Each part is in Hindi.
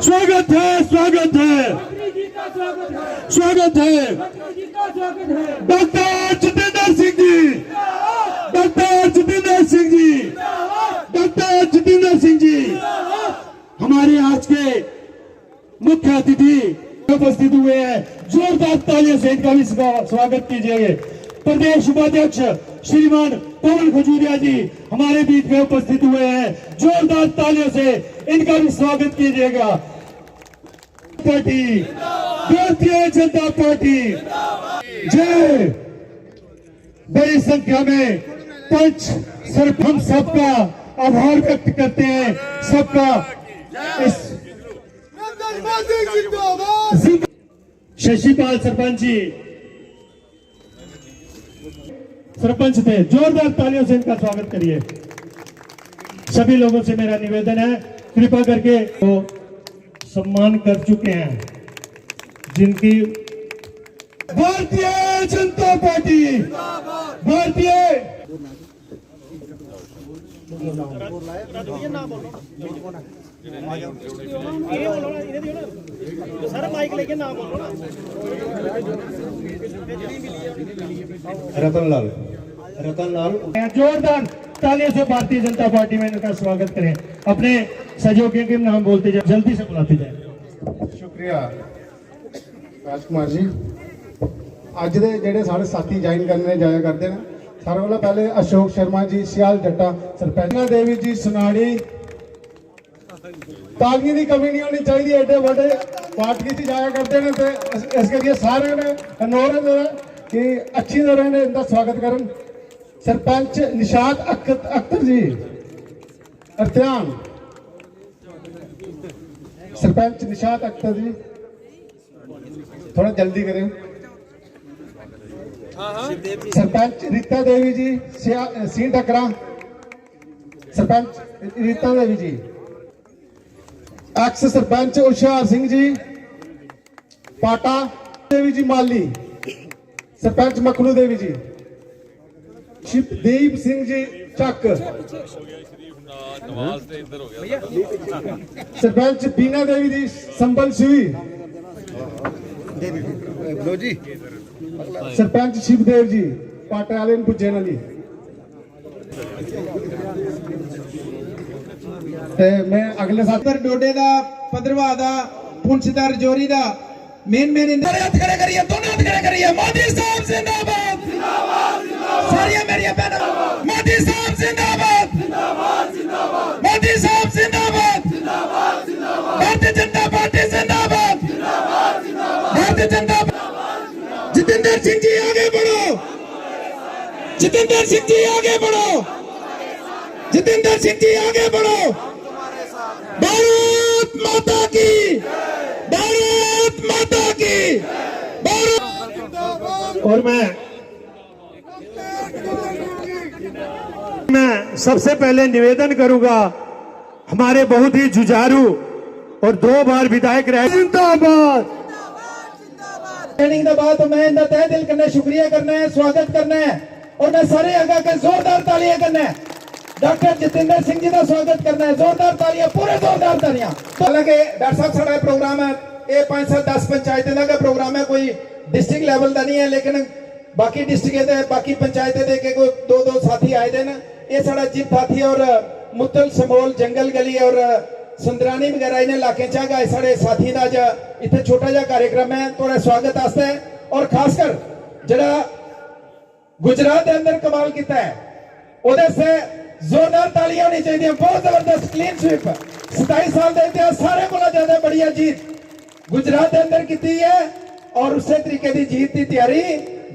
स्वागत है, स्वागत है, स्वागत है doctor Jitendra Singh ji, doctor Jitendra Singh ji, doctor Jitendra Singh ji हमारे आज के मुख्य अतिथि उपस्थित हुए हैं। जोरदार तालियों से इनका भी स्वागत कीजिए। प्रदेश उपाध्यक्ष श्रीमान पवन खजूरिया जी हमारे बीच में उपस्थित हुए हैं। जोरदार तालियों से इनका भी स्वागत कीजिएगा। पार्टी, भारतीय जनता पार्टी जय। बड़ी संख्या में पंच सिर्फ हम सबका आभार व्यक्त करते हैं, सबका इस शशिपाल सरपंच जी सरपंच थे। जोरदार तालियों से इनका स्वागत करिए। सभी लोगों से मेरा निवेदन है, कृपा करके वो सम्मान कर चुके हैं जिनकी भारतीय जनता पार्टी, भारतीय रतनलाल, रतनलाल जोरदार तालियों से भारतीय जनता पार्टी में इनका स्वागत करें। अपने सहयोगियों के नाम बोलते जाए, जल्दी से बुलाते जाए। शुक्रिया राजकुमार जी। अज दे जेडे सारे साथी ज्वाइन करने जाया करते हैं, सारे वाला पहले अशोक शर्मा जी सियाल जट्टा, सरपंच देवी जी सुनाड़ी। तालियों की कमी नहीं होनी चाहिए, एडे बड़े पार्टी से जाया करते हैं तो इस करके सारे ने अनुरोध है कि अच्छी तरह ने इनका स्वागत करें। सरपंच निशात अख्तर जी अर्थ्यान, सरपंच निशात अख्तर जी थोड़ा जल्दी करें। सरपंच रीता देवी जी सी टकरा, सरपंच रीता देवी जी। एक्स सरपंच हुशियार सिंह जी पाटा, देवी जी माली, सरपंच मखनू देवी जी, शिवदीप सिंह जी चक, सरपंच बीना देवी जी संबल सुई, सरपंच शिवदेव जी पाटे वाले पुजे नली। मैं अगले साथ डोडे दा पदरवा दा पुंछ दा रजौरी दा मेन हाथ खड़े करिए, दोनों हाथ खड़े करिए। मोदी साहब जिंदाबाद, जिंदाबाद, जिंदाबाद। सारिया मेरी बहन मोदी साहब जिंदाबाद, जिंदाबाद, जिंदाबाद। मोदी साहब जिंदाबाद, जिंदाबाद, जिंदाबाद। भारतीय जनता पार्टी जिंदाबाद, जिंदाबाद, जिंदाबाद। भारतीय जनता जितेंद्र सिंह जी आगे बढ़ो, जितेंद्र सिंह जी आगे बढ़ो, जितेंद्र सिंह जी आगे बढ़ो। भारत माता की, भारत माता की, भारत। और मैं सबसे पहले निवेदन करूंगा, हमारे बहुत ही जुझारू और 2 बार विधायक रहे जिंदाबाद। ट्रेनिंग के बाद मैं इनका तहे दिल करना शुक्रिया करना है, स्वागत करना है और मैं सारे अगा के जोरदार तालियां करना है। डॉक्टर जितेंद्र सिंह जी का स्वागत करना है, जोरदार तालियां, पूरे जोरदार तालियां। हालांकि डॉक्टर साहब साड़ा प्रोग्राम है ये 5 से 10 पंचायतें का प्रोग्राम है, कोई डिस्ट्रिक्ट लेवल का नहीं है, लेकिन बाकी डिस्ट्रिक्ट बाकी पंचायतें दे के कोई 2-2 साथी आए थे ना। ये साड़ा जिप साथी और मुतल समोल जंगल गली और सुंदरानी वगैरह इन इलाके च साढ़े साथी का इतने छोटा जहा कार्यक्रम है थोड़ा स्वागत आस्ते। और खासकर जरा गुजरात के अंदर कमाल किया है उहदे से जोरदार तालियां होनी चाहिए। बहुत जबरदस्त क्लीन स्वीप 27 साल के इतिहास सारे को ज्यादा बढ़िया जीत गुजरात के अंदर की है और उस तरीके की जीत की तैयारी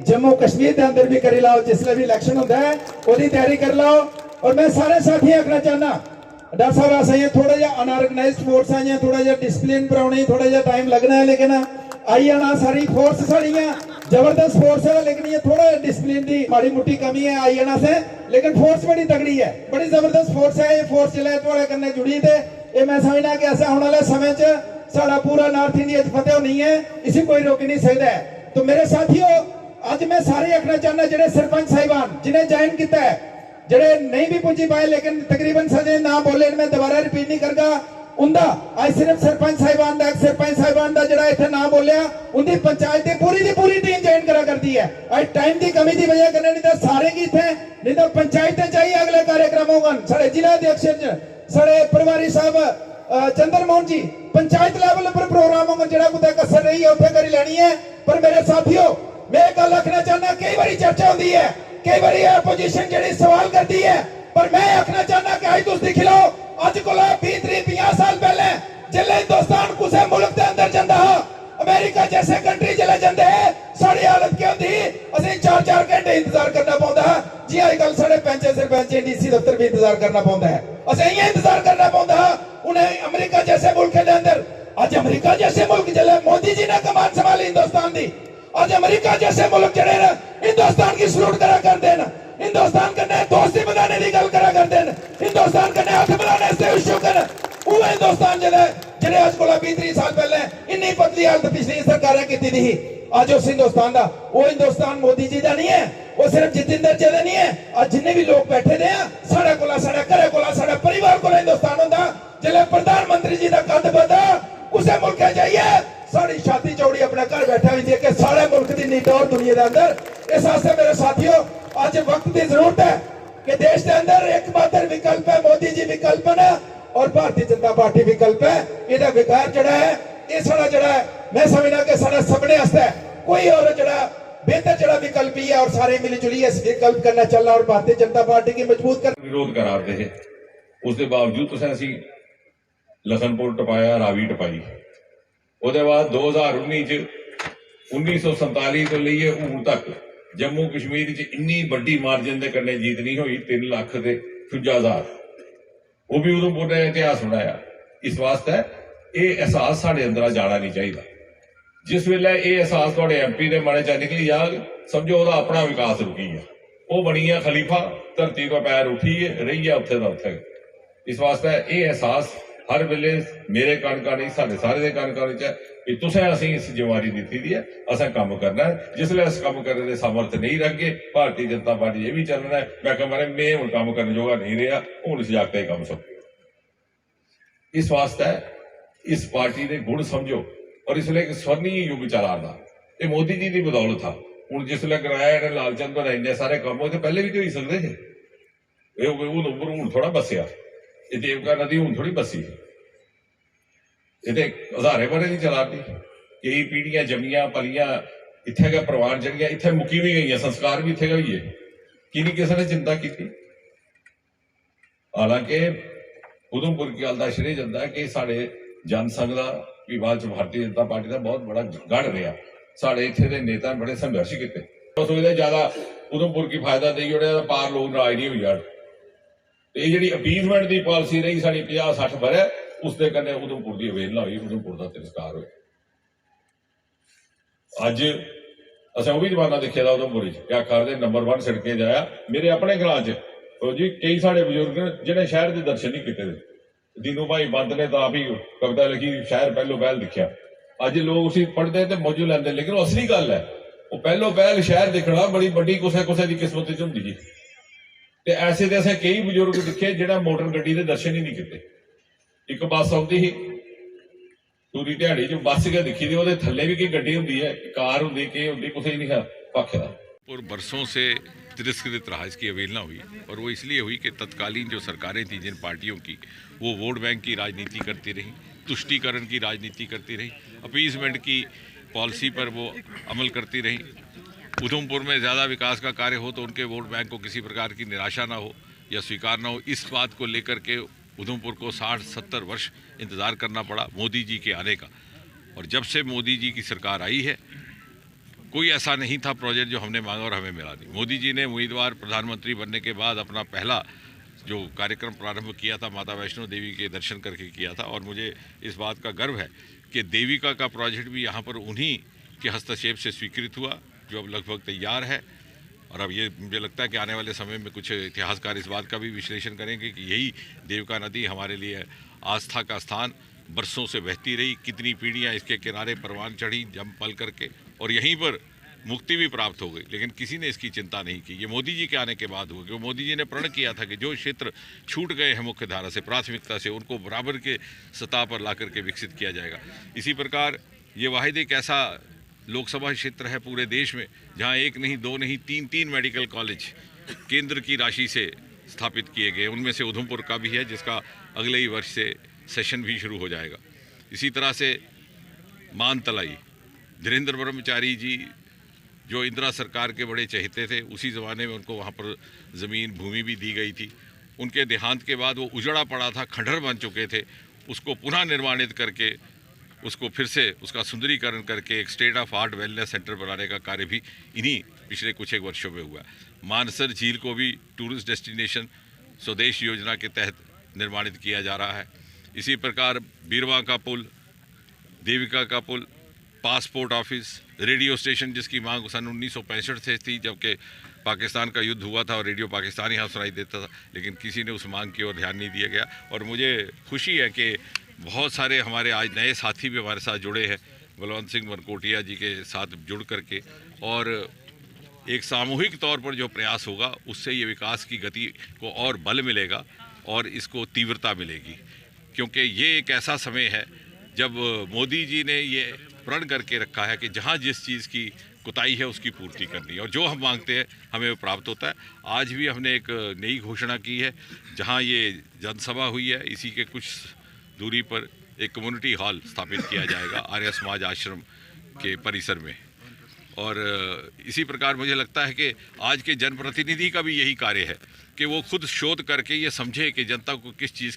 जम्मू कश्मीर के अंदर भी करी लाओ। जिसले भी इलेक्शन होता है वही तैयारी कर लो। और मैं सारे साथी आखना चाहना डॉक्टर साहब अस थोड़ा जहा अनऑर्गेनाइज्ड फोर्स आई थोड़ा जहा डिसिप्लिन बनाने थोड़ा जहा टाइम लगना है, लेकिन आई जाना सारी फोर्स साड़ियां जबरदस्त फोर्स है, लेकिन ये थोड़ा डिसिप्लिन की माड़ी मोटी कमी है आई जाना से, लेकिन फोर्स बड़ी तगड़ी है, बड़ी जबरदस्त फोर्स है। ये फोर्स जिले थोड़े कन्ने जुड़ी थे ये मैं समझना कि ऐसा आने वाले समय च साड़ा पूरा नॉर्थ इंडिया फतेह होनी है, इसी कोई रोक नहीं सकता है। तो मेरे साथियों अज मैं सारे आखना चाहना जेडे सरपंच साहिबान जिन्हें ज्वाइन किया है ਜਿਹੜੇ ਨਹੀਂ ਵੀ ਪੁੱਜੀ ਪਾए लेकिन तकरीबन सजे ना बोले मैं दोबारा रिपीट नहीं करगा उनका आज सिर्फ सरपंच साहिबान का सरपंच साहिबान का जरा इतने ना बोलिया उनकी पंचायत की पूरी टीम ज्वाइन करा करती है आज टाइम की कमी की वजह करने नहीं तो सारे की इतने नहीं तो पंचायतें चाहिए अगले कार्यक्रम होगा साढ़े जिला अध्यक्ष साढ़े प्रभारी साहब चंद्रमोहन जी पंचायत लेवल पर प्रोग्राम होगा जरा कुछ कसर रही है उत्थे करी लेनी है पर मेरे साथियों मैं गल आखना चाहना कई बार चर्चा होती है कई बार अपोजिशन जी सवाल करती है पर मैं आखना चाहना कि आज तुम देख लो अज को 20-50 साल पहले जिले हिंदुस्तान कुछ मुल्क के अंदर जाता अमेरिका जैसे कंट्री जिले जाते हैं साड़ी हालत क्या होती असं 4-4 घंटे इंतजार करना पौंदा है जी अजकल साढ़े पैंचे सरपंच डीसी दफ्तर भी इंतजार करना पौंदा है असं इं इंतजार करना पौंदा उन्हें अमेरिका जैसे मुल्क के अंदर अज अमेरिका जैसे मुल्क जिले मोदी जी ने कमान संभाली हिंदुस्तान की अज अमेरिका जैसे मुल्क जड़े हिंदुस्तान की सलूट करा करते हैं हिंदुस्तान कन्ने दोस्ती बनाने की गल करा करते हैं हिंदुस्तान कन्ने हाथ मिलाने से शुक्र वो हिंदुस्तान जिहड़े अज को 20-30 साल पहले इन्नी पतली हालत पिछली सरकारें की थी अज उस हिंदुस्तान का वो हिंदुस्तान मोदी जी का नहीं है वो सिर्फ जितेंद्र जी का नहीं है अज जिन्ने भी लोग बैठे दे साढ़े कोला साढ़े घरे कोला साढ़े परिवार को हिंदुस्तान होंदा जिहड़े प्रधानमंत्री जी का कद बदा कुछ मुल्क जाइए साड़ी छाती चौड़ी अपने घर बैठा हुई देख के सारे मुल्क की नीट और दुनिया के अंदर इस वास्ते मेरे साथियों आज वक्त की जरूरत है कि देश के अंदर एकमात्र विकल्प है मोदी जी विकल्प है और भारतीय जनता पार्टी विकल्प है ये विकार जड़ा है ये सारा जड़ा है मैं समझना कि सारा सबने वास्ते कोई और जड़ा बेहतर जड़ा विकल्प ही है और सारे मिलजुली इस विकल्प करना चलना और भारतीय जनता पार्टी की मजबूत कर विरोध कराते हैं उसके बावजूद तुसें असी लखनपुर टपाया रावी टपाई ਉਹਦੇ ਬਾਅਦ 2019 ਚ 1947 ਤੋਂ ਲਈਏ ਹੁਣ ਤੱਕ जम्मू कश्मीर च इन्नी बड़ी मार्जिन के कन्ने जीत नहीं हुई 3 लाख ते 53,000 वो भी उधमपुर ने इतिहास बनाया इस वास्ते ये एहसास साढ़े अंदर जाना नहीं चाहिए जिस वेले ये एहसास थोड़े MP के मने च निकली जाग समझो वह अपना विकास रुकी है वो बनी है खलीफा धरती को पैर उठी है रही है उत्थे दा उत्थे इस वास्ते ये एहसास हर वेले मेरे कणका नहीं साढ़े सारे कणका कि तुसें असीं इस जिम्मेवारी दी है असें काम करना है जिसले अस काम करने के सामर्थ नहीं रखगे भारतीय जनता पार्टी ये भी चलना है मैं कह मैं हुण काम करने जोगा नहीं रहा हुण इस जागते काम सब इस वास्ते इस पार्टी ने गुण समझो और इसलिए एक स्वर्णीय युग चला रहा ये मोदी जी की बदौलत था हुण जिसले कराया लालचंद बनाई इन्ने सारे काम हो पहले भी तो हो सकते थे उधमपुर हुण थोड़ा बसिया ये देवका नदी हुण थोड़ी बसी ये हजारे बारे नहीं चलाती कई पीढ़ियां जमियां पलियां इत्थे का प्रवान जड़ियां इत्थे मुकी भी गई संस्कार भी इत्थे गई है कि नहीं किसी ने चिंता की हालांकि उधमपुर की गल का श्रेय जाता है कि साढ़े जनसंघ का भी बाद भारतीय जनता पार्टी का बहुत बड़ा गढ़ रहा साढ़े इत्थे दे नेता बड़े संघर्ष किए सोचते ज्यादा उधमपुर की फायदा दे पार लोग नाराज नहीं हुई जान ये जी अपीजमेंट की पॉलिसी रही साड़ी 50-60 बरे उसके कन्ने उधमपुर की अवेलना हुई उधमपुर का तिरस्कार हो अज असं वह भी जमाना देखे था उधमपुर क्या करते नंबर 1 सड़के जाया मेरे अपने ग्रां च तो जी कई साढ़े बजुर्ग जिन्हें शहर के दर्शन नहीं किए दीनू भाई बंद ने तो आप ही कविता लिखी शहर पहलो पहल दिखा अज लोग उसी पढ़ते तो मौजू लेंगे लेकिन असली गल है वो पहलो पहल शहर दिखना बड़ी बड़ी कुछ की किस्मत च होंगी जी ऐसे तो असं कई बजुर्ग दिखे जिन्हें मोटर गड्डी के दर्शन ही नहीं किए एक बस आती ही पूरी दिहाड़ी जो बस के दिखी थी थले भी कोई गड्डी होंगी है कार होंगी कि होंगी कुछ ही नहीं है पक्ष का और बरसों से तिरस्कृत रहा इसकी अवेलना हुई और वो इसलिए हुई कि तत्कालीन जो सरकारें थी जिन पार्टियों की वो वोट बैंक की राजनीति करती रही तुष्टीकरण की राजनीति करती रही अपीजमेंट की पॉलिसी पर वो अमल करती रही उधमपुर में ज़्यादा विकास का कार्य हो तो उनके वोट बैंक को किसी प्रकार की निराशा ना हो या स्वीकार ना हो इस बात को लेकर के उधमपुर को 60-70 वर्ष इंतज़ार करना पड़ा मोदी जी के आने का और जब से मोदी जी की सरकार आई है कोई ऐसा नहीं था प्रोजेक्ट जो हमने मांगा और हमें मिला नहीं। मोदी जी ने उम्मीदवार प्रधानमंत्री बनने के बाद अपना पहला जो कार्यक्रम प्रारंभ किया था माता वैष्णो देवी के दर्शन करके किया था और मुझे इस बात का गर्व है कि देविका का प्रोजेक्ट भी यहाँ पर उन्हीं के हस्तक्षेप से स्वीकृत हुआ जो अब लगभग तैयार है और अब ये मुझे लगता है कि आने वाले समय में कुछ इतिहासकार इस बात का भी विश्लेषण करेंगे कि यही देविका नदी हमारे लिए आस्था का स्थान बरसों से बहती रही, कितनी पीढ़ियां इसके किनारे परवान चढ़ी जम पल करके और यहीं पर मुक्ति भी प्राप्त हो गई, लेकिन किसी ने इसकी चिंता नहीं की। ये मोदी जी के आने के बाद हुआ, क्योंकि मोदी जी ने प्रण किया था कि जो क्षेत्र छूट गए हैं मुख्य धारा से, प्राथमिकता से, उनको बराबर के सतह पर ला करके विकसित किया जाएगा। इसी प्रकार ये वाहिद एक ऐसा लोकसभा क्षेत्र है पूरे देश में जहाँ एक नहीं, दो नहीं, तीन मेडिकल कॉलेज केंद्र की राशि से स्थापित किए गए। उनमें से उधमपुर का भी है, जिसका अगले ही वर्ष से सेशन भी शुरू हो जाएगा। इसी तरह से मानतलाई, धीरेन्द्र ब्रह्मचारी जी जो इंदिरा सरकार के बड़े चहेते थे, उसी ज़माने में उनको वहाँ पर ज़मीन भूमि भी दी गई थी। उनके देहांत के बाद वो उजड़ा पड़ा था, खंडहर बन चुके थे, उसको पुनः निर्माणित करके उसको फिर से उसका सुंदरीकरण करके एक state of art wellness centre बनाने का कार्य भी इन्हीं पिछले कुछ एक वर्षों में हुआ। मानसर झील को भी टूरिस्ट डेस्टिनेशन स्वदेश योजना के तहत निर्माणित किया जा रहा है। इसी प्रकार बीरवा का पुल, देविका का पुल, पासपोर्ट ऑफिस, रेडियो स्टेशन जिसकी मांग सन 1965 से थी, जबकि पाकिस्तान का युद्ध हुआ था और रेडियो पाकिस्तान यहाँ सुनाई देता था, लेकिन किसी ने उस मांग की ओर ध्यान नहीं दिया गया। और मुझे खुशी है कि बहुत सारे हमारे आज नए साथी भी हमारे साथ जुड़े हैं, बलवंत सिंह मनकोटिया जी के साथ जुड़ करके, और एक सामूहिक तौर पर जो प्रयास होगा उससे ये विकास की गति को और बल मिलेगा और इसको तीव्रता मिलेगी। क्योंकि ये एक ऐसा समय है जब मोदी जी ने ये प्रण करके रखा है कि जहाँ जिस चीज़ की कुताही है उसकी पूर्ति करनी है, और जो हम मांगते हैं हमें वो प्राप्त होता है। आज भी हमने एक नई घोषणा की है, जहाँ ये जनसभा हुई है इसी के कुछ दूरी पर एक कम्युनिटी हॉल स्थापित किया जाएगा आर्य समाज आश्रम के परिसर में। और इसी प्रकार मुझे लगता है कि आज के जनप्रतिनिधि का भी यही कार्य है कि वो खुद शोध करके ये समझे कि जनता को किस चीज़